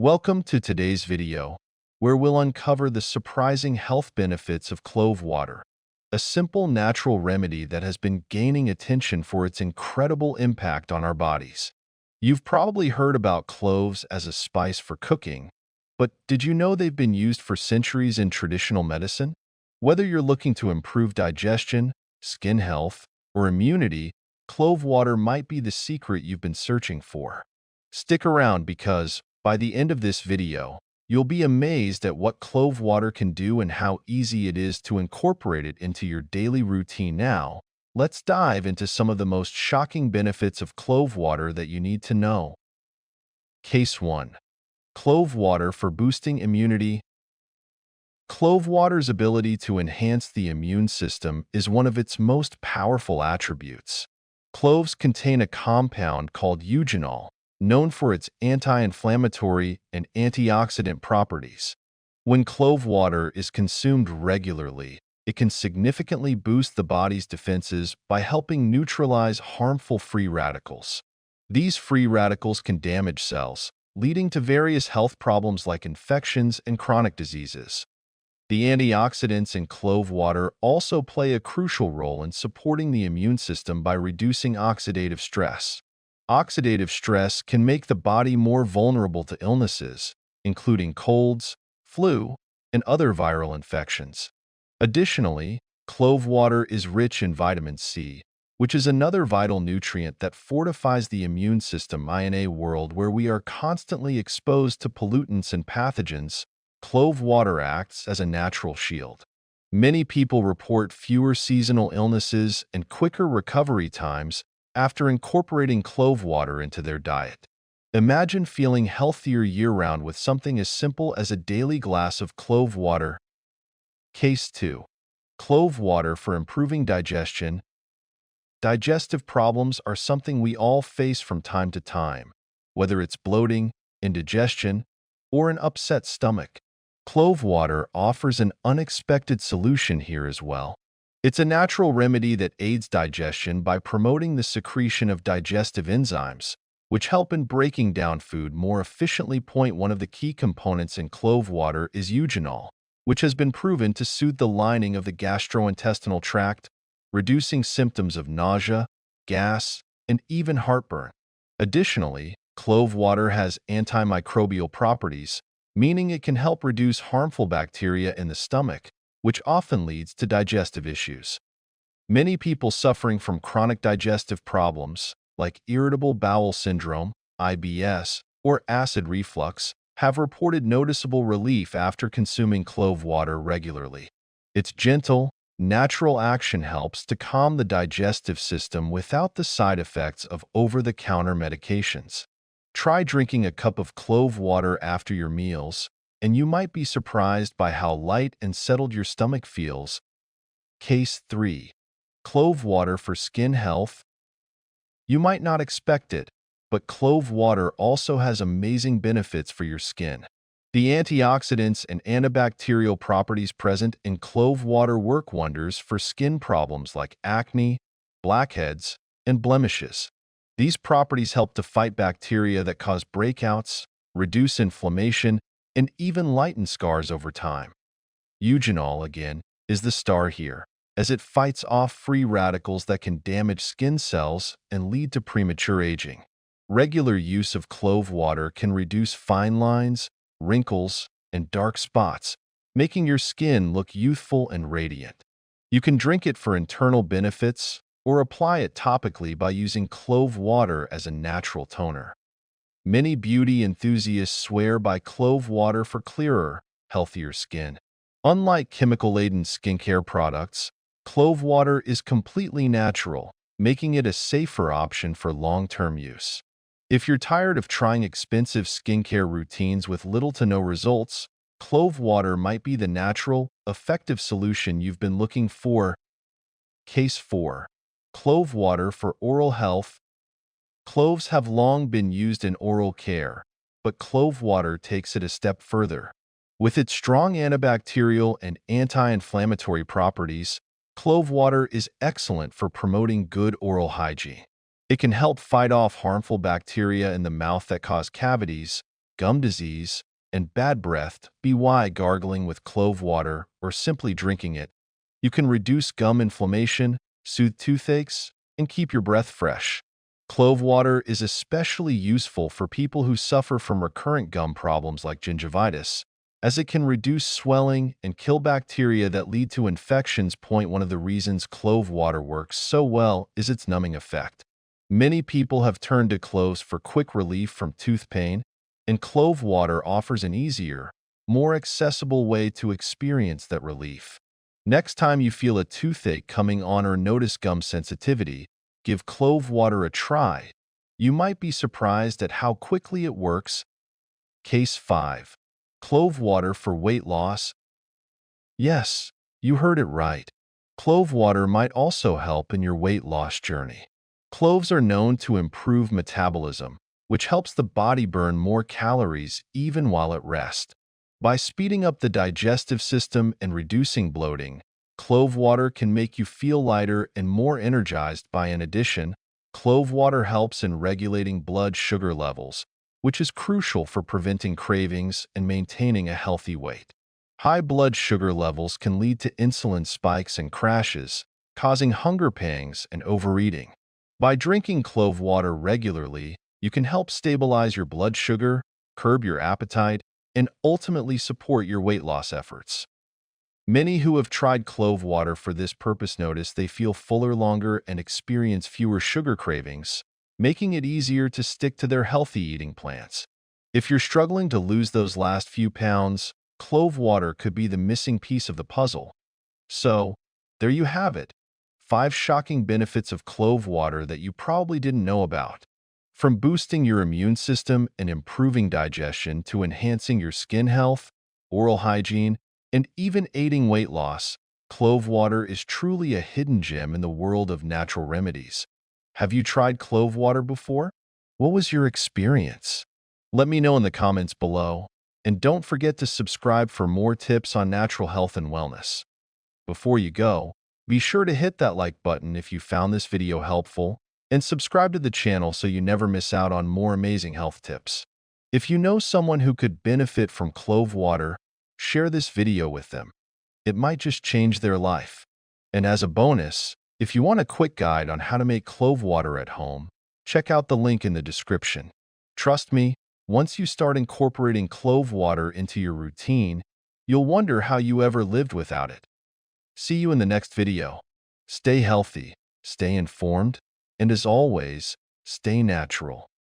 Welcome to today's video, where we'll uncover the surprising health benefits of clove water, a simple natural remedy that has been gaining attention for its incredible impact on our bodies. You've probably heard about cloves as a spice for cooking, but did you know they've been used for centuries in traditional medicine? Whether you're looking to improve digestion, skin health, or immunity, clove water might be the secret you've been searching for. Stick around because, by the end of this video, you'll be amazed at what clove water can do and how easy it is to incorporate it into your daily routine now. Let's dive into some of the most shocking benefits of clove water that you need to know. Case 1. Clove water for boosting immunity. Clove water's ability to enhance the immune system is one of its most powerful attributes. Cloves contain a compound called eugenol, known for its anti-inflammatory and antioxidant properties. When clove water is consumed regularly, it can significantly boost the body's defenses by helping neutralize harmful free radicals. These free radicals can damage cells, leading to various health problems like infections and chronic diseases. The antioxidants in clove water also play a crucial role in supporting the immune system by reducing oxidative stress. Oxidative stress can make the body more vulnerable to illnesses, including colds, flu, and other viral infections. Additionally, clove water is rich in vitamin C, which is another vital nutrient that fortifies the immune system. In a world where we are constantly exposed to pollutants and pathogens, clove water acts as a natural shield. Many people report fewer seasonal illnesses and quicker recovery times after incorporating clove water into their diet. Imagine feeling healthier year-round with something as simple as a daily glass of clove water. Case 2. Clove water for improving digestion. Digestive problems are something we all face from time to time, whether it's bloating, indigestion, or an upset stomach. Clove water offers an unexpected solution here as well. It's a natural remedy that aids digestion by promoting the secretion of digestive enzymes, which help in breaking down food more efficiently. One of the key components in clove water is eugenol, which has been proven to soothe the lining of the gastrointestinal tract, reducing symptoms of nausea, gas, and even heartburn. Additionally, clove water has antimicrobial properties, meaning it can help reduce harmful bacteria in the stomach, which often leads to digestive issues. Many people suffering from chronic digestive problems, like irritable bowel syndrome, IBS, or acid reflux, have reported noticeable relief after consuming clove water regularly. Its gentle, natural action helps to calm the digestive system without the side effects of over-the-counter medications. Try drinking a cup of clove water after your meals, and you might be surprised by how light and settled your stomach feels. Case 3. Clove water for skin health. You might not expect it, but clove water also has amazing benefits for your skin. The antioxidants and antibacterial properties present in clove water work wonders for skin problems like acne, blackheads, and blemishes. These properties help to fight bacteria that cause breakouts, reduce inflammation, and even lighten scars over time. Eugenol, again, is the star here, as it fights off free radicals that can damage skin cells and lead to premature aging. Regular use of clove water can reduce fine lines, wrinkles, and dark spots, making your skin look youthful and radiant. You can drink it for internal benefits or apply it topically by using clove water as a natural toner. Many beauty enthusiasts swear by clove water for clearer, healthier skin. Unlike chemical-laden skincare products, clove water is completely natural, making it a safer option for long-term use. If you're tired of trying expensive skincare routines with little to no results, clove water might be the natural, effective solution you've been looking for. Case 4. Clove water for oral health. Cloves have long been used in oral care, but clove water takes it a step further. With its strong antibacterial and anti-inflammatory properties, clove water is excellent for promoting good oral hygiene. It can help fight off harmful bacteria in the mouth that cause cavities, gum disease and bad breath, by gargling with clove water or simply drinking it. You can reduce gum inflammation, soothe toothaches, and keep your breath fresh. Clove water is especially useful for people who suffer from recurrent gum problems like gingivitis, as it can reduce swelling and kill bacteria that lead to infections. One of the reasons clove water works so well is its numbing effect. Many people have turned to cloves for quick relief from tooth pain, and clove water offers an easier, more accessible way to experience that relief. Next time you feel a toothache coming on or notice gum sensitivity, give clove water a try. You might be surprised at how quickly it works. Case 5. Clove water for weight loss. Yes, you heard it right. Clove water might also help in your weight loss journey. Cloves are known to improve metabolism, which helps the body burn more calories even while at rest. By speeding up the digestive system and reducing bloating, clove water can make you feel lighter and more energized. In addition, clove water helps in regulating blood sugar levels, which is crucial for preventing cravings and maintaining a healthy weight. High blood sugar levels can lead to insulin spikes and crashes, causing hunger pangs and overeating. By drinking clove water regularly, you can help stabilize your blood sugar, curb your appetite, and ultimately support your weight loss efforts. Many who have tried clove water for this purpose notice they feel fuller longer and experience fewer sugar cravings, making it easier to stick to their healthy eating plans. If you're struggling to lose those last few pounds, clove water could be the missing piece of the puzzle. So, there you have it. 5 shocking benefits of clove water that you probably didn't know about. From boosting your immune system and improving digestion to enhancing your skin health, oral hygiene, and even aiding weight loss, clove water is truly a hidden gem in the world of natural remedies. Have you tried clove water before? What was your experience? Let me know in the comments below, and don't forget to subscribe for more tips on natural health and wellness. Before you go, be sure to hit that like button if you found this video helpful, and subscribe to the channel so you never miss out on more amazing health tips. If you know someone who could benefit from clove water, share this video with them. It might just change their life. And as a bonus, if you want a quick guide on how to make clove water at home, check out the link in the description. Trust me, once you start incorporating clove water into your routine, you'll wonder how you ever lived without it. See you in the next video. Stay healthy, stay informed, and as always, stay natural.